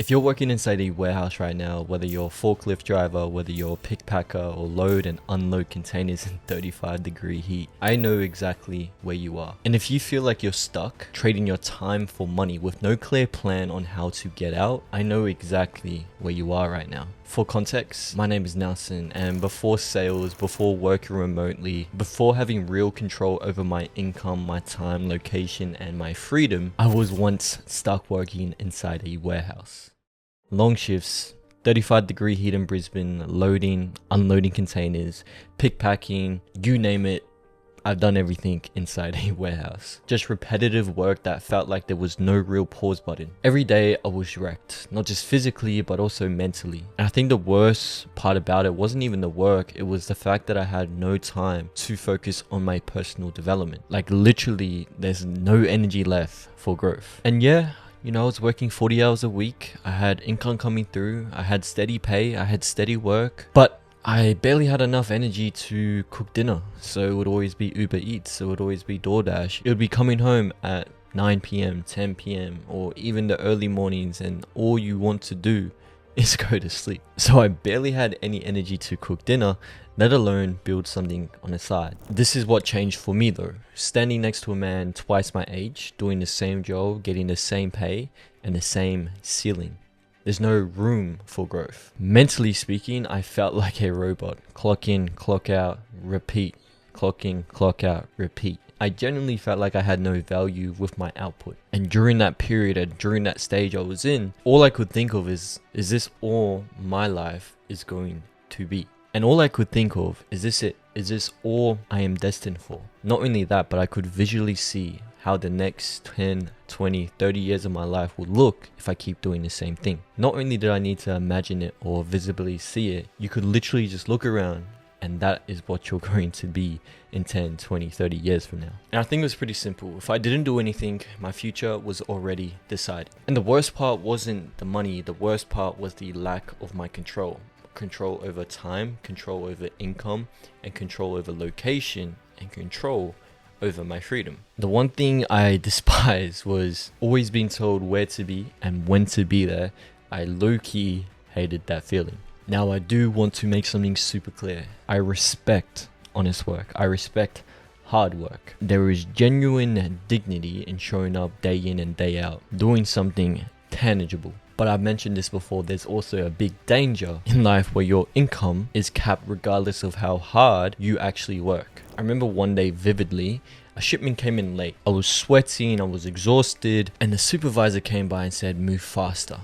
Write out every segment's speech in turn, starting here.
If you're working inside a warehouse right now, whether you're a forklift driver, whether you're a pick packer or load and unload containers in 35-degree heat, I know exactly where you are. And if you feel like you're stuck, trading your time for money with no clear plan on how to get out, I know exactly where you are right now. For context, my name is Nelson, and before sales, before working remotely, before having real control over my income, my time, location, and my freedom, I was once stuck working inside a warehouse. Long shifts, 35-degree heat in Brisbane, loading, unloading containers, pick packing, you name it. I've done everything inside a warehouse. Just repetitive work that felt like there was no real pause button. Every day I was wrecked, not just physically, but also mentally. And I think the worst part about it wasn't even the work, it was the fact that I had no time to focus on my personal development. Like literally, there's no energy left for growth. And yeah, I was working 40 hours a week. I had income coming through. I had steady pay. I had steady work. But I barely had enough energy to cook dinner. So it would always be Uber Eats. It would always be DoorDash. It would be coming home at 9 p.m., 10 p.m., or even the early mornings. And all you want to do is go to sleep. So I barely had any energy to cook dinner, let alone build something on the side. This is what changed for me though. Standing next to a man twice my age, doing the same job, getting the same pay, and the same ceiling. There's no room for growth. Mentally speaking, I felt like a robot. Clock in, clock out, repeat. Clock in, clock out, repeat. I genuinely felt like I had no value with my output. And during that period and during that stage I was in, all I could think of is this all my life is going to be? And all I could think of is this it? Is this all I am destined for? Not only that, but I could visually see how the next 10, 20, 30 years of my life would look if I keep doing the same thing. Not only did I need to imagine it or visibly see it, you could literally just look around and that is what you're going to be in 10, 20, 30 years from now. And I think it was pretty simple. If I didn't do anything, my future was already decided. And the worst part wasn't the money. The worst part was the lack of my control. Control over time, control over income, and control over location, and control over my freedom. The one thing I despise was always being told where to be and when to be there. I low-key hated that feeling. Now I do want to make something super clear. I respect honest work. I respect hard work. There is genuine dignity in showing up day in and day out, doing something tangible. But I've mentioned this before, there's also a big danger in life where your income is capped regardless of how hard you actually work. I remember one day vividly, a shipment came in late. I was sweating, I was exhausted, and the supervisor came by and said, move faster,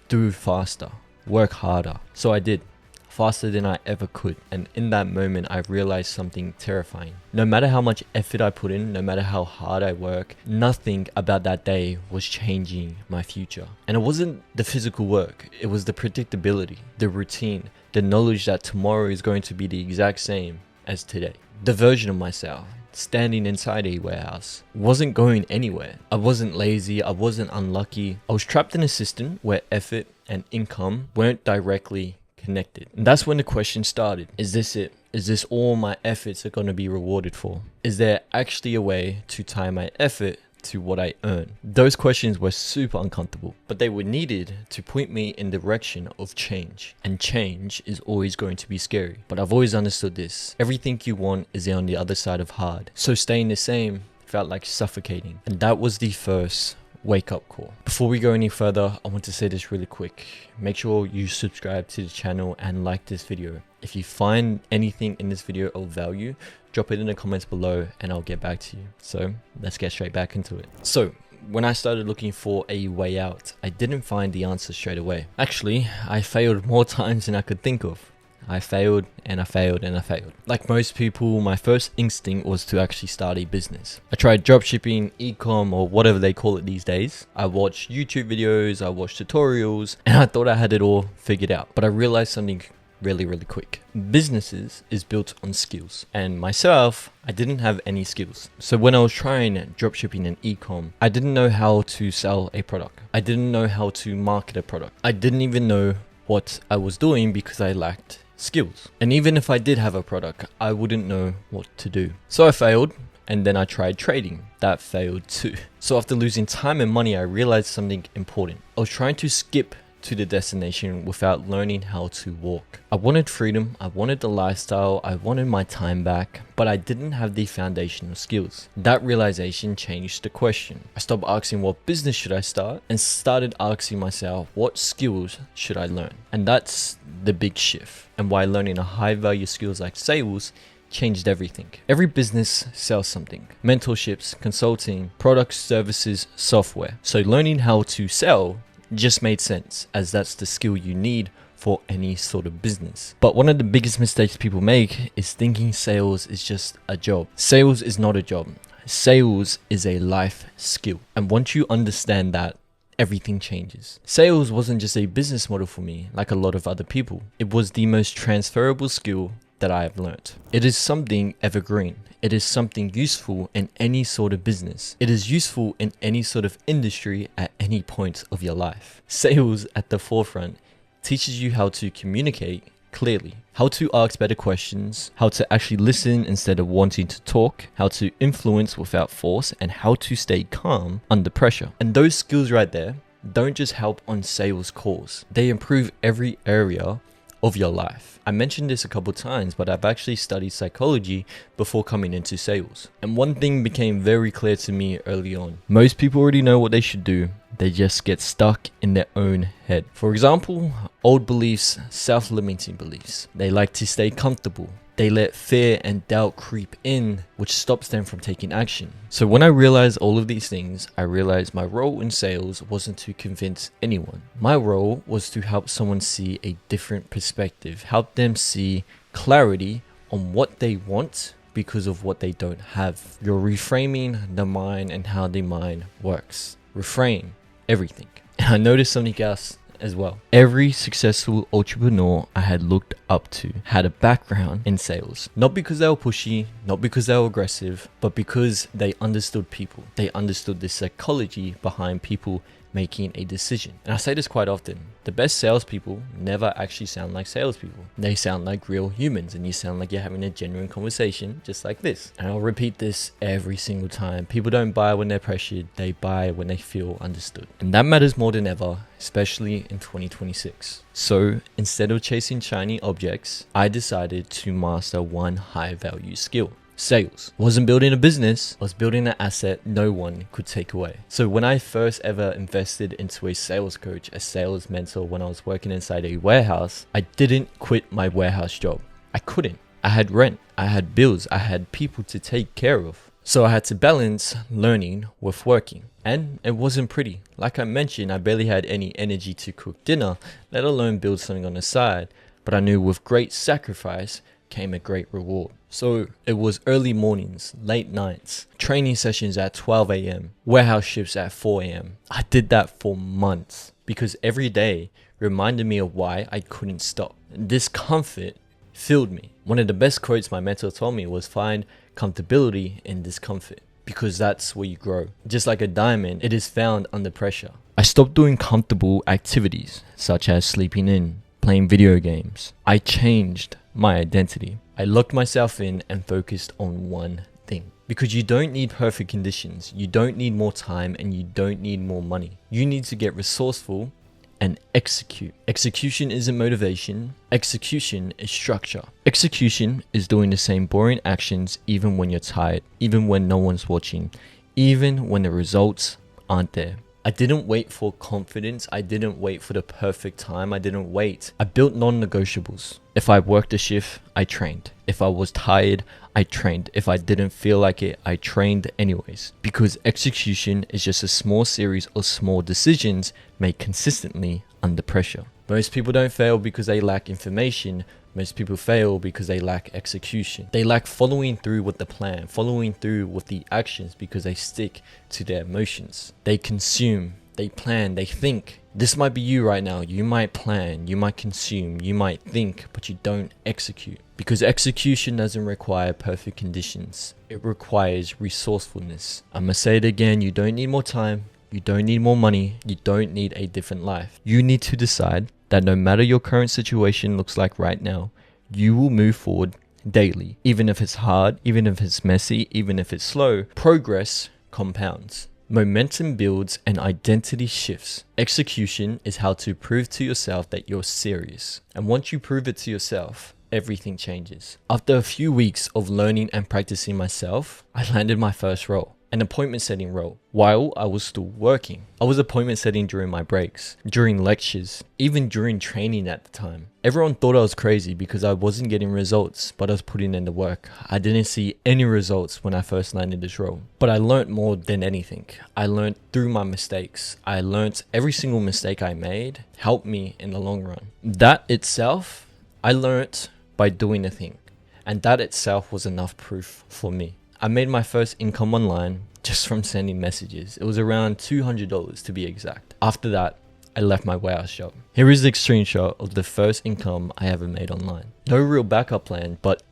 do faster, work harder. So I did. Faster than I ever could. And in that moment, I realized something terrifying. No matter how much effort I put in, no matter how hard I work, nothing about that day was changing my future. And it wasn't the physical work. It was the predictability, the routine, the knowledge that tomorrow is going to be the exact same as today. The version of myself standing inside a warehouse wasn't going anywhere. I wasn't lazy. I wasn't unlucky. I was trapped in a system where effort and income weren't directly connected. And that's when the question started. Is this it? Is this all my efforts are going to be rewarded for? Is there actually a way to tie my effort to what I earn? Those questions were super uncomfortable, but they were needed to point me in the direction of change. And change is always going to be scary. But I've always understood this. Everything you want is on the other side of hard. So staying the same felt like suffocating. And that was the first wake up call. Before we go any further, I want to say this really quick. Make sure you subscribe to the channel and like this video. If you find anything in this video of value, drop it in the comments below and I'll get back to you. So let's get straight back into it. So when I started looking for a way out, I didn't find the answer straight away. Actually, I failed more times than I could think of. I failed and I failed and I failed. Like most people, my first instinct was to actually start a business. I tried dropshipping, e-com, or whatever they call it these days. I watched YouTube videos, I watched tutorials, and I thought I had it all figured out. But I realized something really quick. Businesses is built on skills. And myself, I didn't have any skills. So when I was trying dropshipping and e-com, I didn't know how to sell a product. I didn't know how to market a product. I didn't even know what I was doing because I lacked skills. And even if I did have a product, I wouldn't know what to do. So I failed And then I tried trading. That failed too. So after losing time and money, I realized something important. I was trying to skip to the destination without learning how to walk. I wanted freedom, I wanted the lifestyle, I wanted my time back, but I didn't have the foundational skills. That realization changed the question. I stopped asking what business should I start and started asking myself what skills should I learn. And that's the big shift, and why learning a high value skills like sales changed everything. Every business sells something: mentorships, consulting, products, services, software. So learning how to sell just made sense, as that's the skill you need for any sort of business. But one of the biggest mistakes people make is thinking sales is just a job. Sales is not a job. Sales is a life skill. And once you understand that, everything changes. Sales wasn't just a business model for me like a lot of other people. It was the most transferable skill that I have learned. It is something evergreen. It is something useful in any sort of business. It is useful in any sort of industry at any point of your life. Sales at the forefront teaches you how to communicate clearly, how to ask better questions, how to actually listen instead of wanting to talk, how to influence without force, and how to stay calm under pressure. And those skills right there don't just help on sales calls. They improve every area of your life. I mentioned this a couple times, but I've actually studied psychology before coming into sales. And one thing became very clear to me early on. Most people already know what they should do. They just get stuck in their own head. For example, old beliefs, self-limiting beliefs. They like to stay comfortable. They let fear and doubt creep in, which stops them from taking action. So when I realized all of these things, I realized my role in sales wasn't to convince anyone. My role was to help someone see a different perspective, help them see clarity on what they want because of what they don't have. You're reframing the mind and how the mind works. Reframe everything. And I noticed something else as well. Every successful entrepreneur I had looked up to had a background in sales. Not because they were pushy, not because they were aggressive, but because they understood people. They understood the psychology behind people making a decision. And I say this quite often. The best salespeople never actually sound like salespeople. They sound like real humans, and you sound like you're having a genuine conversation just like this. And I'll repeat this every single time. People don't buy when they're pressured. They buy when they feel understood. And that matters more than ever, especially in 2026. So instead of chasing shiny objects, I decided to master one high value skill. Sales. Wasn't building a business, I was building an asset no one could take away. So when I first ever invested into a sales coach, a sales mentor, when I was working inside a warehouse, I didn't quit my warehouse job. I couldn't. I had rent, I had bills, I had people to take care of. So I had to balance learning with working. And it wasn't pretty. Like I mentioned, I barely had any energy to cook dinner, let alone build something on the side. But I knew with great sacrifice came a great reward. So it was early mornings, late nights, training sessions at 12 a.m., warehouse shifts at 4 a.m. I did that for months because every day reminded me of why I couldn't stop. Discomfort filled me. One of the best quotes my mentor told me was, find comfortability in discomfort, because that's where you grow. Just like a diamond, it is found under pressure. I stopped doing comfortable activities such as sleeping in, playing video games. I changed my identity. I locked myself in and focused on one thing. Because you don't need perfect conditions, you don't need more time, and you don't need more money. You need to get resourceful and execute. Execution isn't motivation. Execution is structure. Execution is doing the same boring actions even when you're tired, even when no one's watching, even when the results aren't there. I didn't wait for confidence. I didn't wait for the perfect time. I didn't wait. I built non-negotiables. If I worked a shift, I trained. If I was tired, I trained. If I didn't feel like it, I trained anyways. Because execution is just a small series of small decisions made consistently under pressure. Most people don't fail because they lack information. Most people fail because they lack execution. They lack following through with the plan, following through with the actions because they stick to their emotions. They consume, they plan, they think. This might be you right now. You might plan, you might consume, you might think, but you don't execute. Because execution doesn't require perfect conditions. It requires resourcefulness. I'm gonna say it again, you don't need more time. You don't need more money. You don't need a different life. You need to decide that no matter your current situation looks like right now, you will move forward daily. Even if it's hard, even if it's messy, even if it's slow, progress compounds. Momentum builds and identity shifts. Execution is how to prove to yourself that you're serious. And once you prove it to yourself, everything changes. After a few weeks of learning and practicing myself, I landed my first role, an appointment setting role, while I was still working. I was appointment setting during my breaks, during lectures, even during training at the time. Everyone thought I was crazy because I wasn't getting results, but I was putting in the work. I didn't see any results when I first landed this role. But I learned more than anything. I learned through my mistakes. I learned every single mistake I made helped me in the long run. That itself, I learned by doing the thing. And that itself was enough proof for me. I made my first income online just from sending messages. It was around $200 to be exact. After that, I left my warehouse job. Here is the screenshot of the first income I ever made online. No real backup plan, but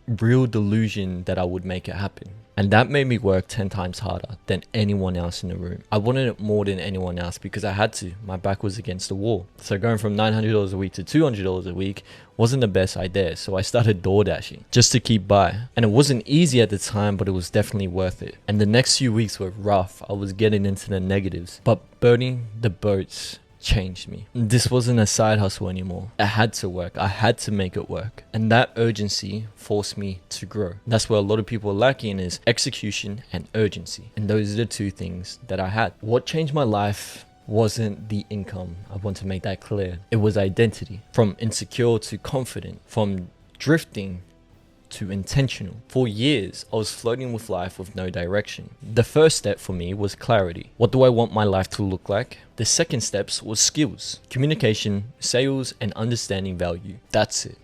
real delusion that I would make it happen. And that made me work 10 times harder than anyone else in the room. I wanted it more than anyone else because I had to. My back was against the wall. So going from $900 a week to $200 a week wasn't the best idea. So I started door dashing just to keep by. And it wasn't easy at the time, but it was definitely worth it. And the next few weeks were rough. I was getting into the negatives, but burning the boats changed me. This wasn't a side hustle anymore. I had to work. I had to make it work. And that urgency forced me to grow. That's where a lot of people are lacking is execution and urgency. And those are the two things that I had. What changed my life wasn't the income. I want to make that clear. It was identity. From insecure to confident. From drifting to intentional. For years, I was floating with life with no direction. The first step for me was clarity. What do I want my life to look like? The second steps was skills, communication, sales, and understanding value. That's it.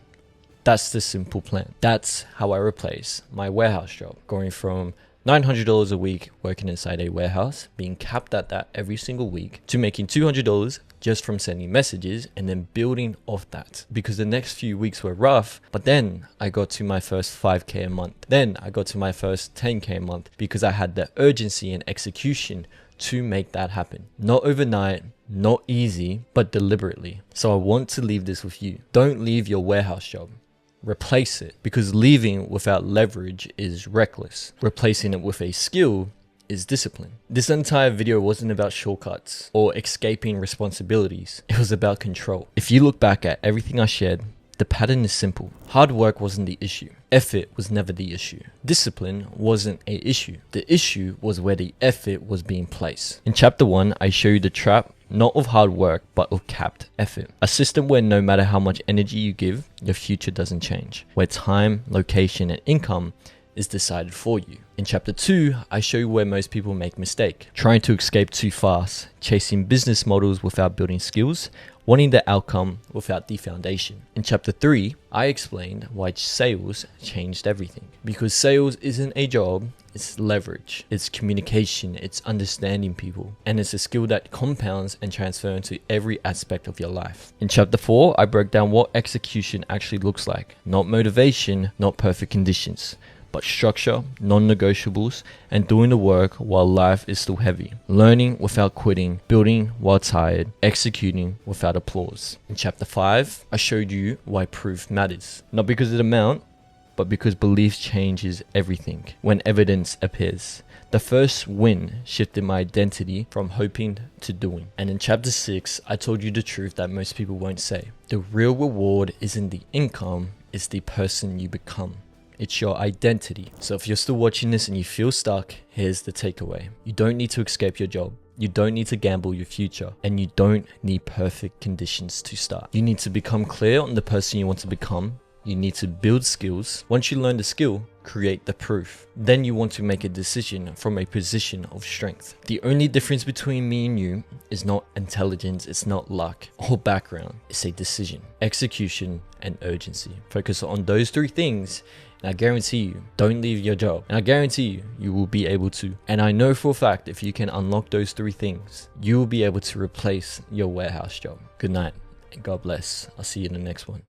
That's the simple plan. That's how I replaced my warehouse job, going from $900 a week working inside a warehouse, being capped at that every single week, to making $200 just from sending messages and then building off that. Because the next few weeks were rough, but then I got to my first 5K a month. Then I got to my first 10K a month because I had the urgency and execution to make that happen. Not overnight, not easy, but deliberately. So I want to leave this with you. Don't leave your warehouse job. Replace it, because leaving without leverage is reckless. Replacing it with a skill is discipline. This entire video wasn't about shortcuts or escaping responsibilities. It was about control. If you look back at everything I shared, the pattern is simple. Hard work wasn't the issue. Effort was never the issue. Discipline wasn't an issue. The issue was where the effort was being placed. In chapter 1, I show you the trap, not of hard work, but of capped effort. A system where no matter how much energy you give, your future doesn't change. Where time, location, and income is decided for you. In chapter 2, I show you where most people make mistake. Trying to escape too fast, chasing business models without building skills, wanting the outcome without the foundation. In chapter 3, I explained why sales changed everything. Because sales isn't a job, it's leverage, it's communication, it's understanding people, and it's a skill that compounds and transfers into every aspect of your life. In chapter 4, I broke down what execution actually looks like. Not motivation, not perfect conditions, but structure, non-negotiables, and doing the work while life is still heavy. Learning without quitting, building while tired, executing without applause. In chapter 5, I showed you why proof matters. Not because of the amount, but because belief changes everything when evidence appears. The first win shifted my identity from hoping to doing. And in chapter 6, I told you the truth that most people won't say. The real reward isn't the income, it's the person you become. It's your identity. So if you're still watching this and you feel stuck, here's the takeaway. You don't need to escape your job. You don't need to gamble your future, and you don't need perfect conditions to start. You need to become clear on the person you want to become. You need to build skills. Once you learn the skill, create the proof. Then you want to make a decision from a position of strength. The only difference between me and you is not intelligence, it's not luck or background. It's a decision, execution, and urgency. Focus on those three things, and I guarantee you, don't leave your job. And I guarantee you, you will be able to. And I know for a fact, if you can unlock those three things, you will be able to replace your warehouse job. Good night, and God bless. I'll see you in the next one.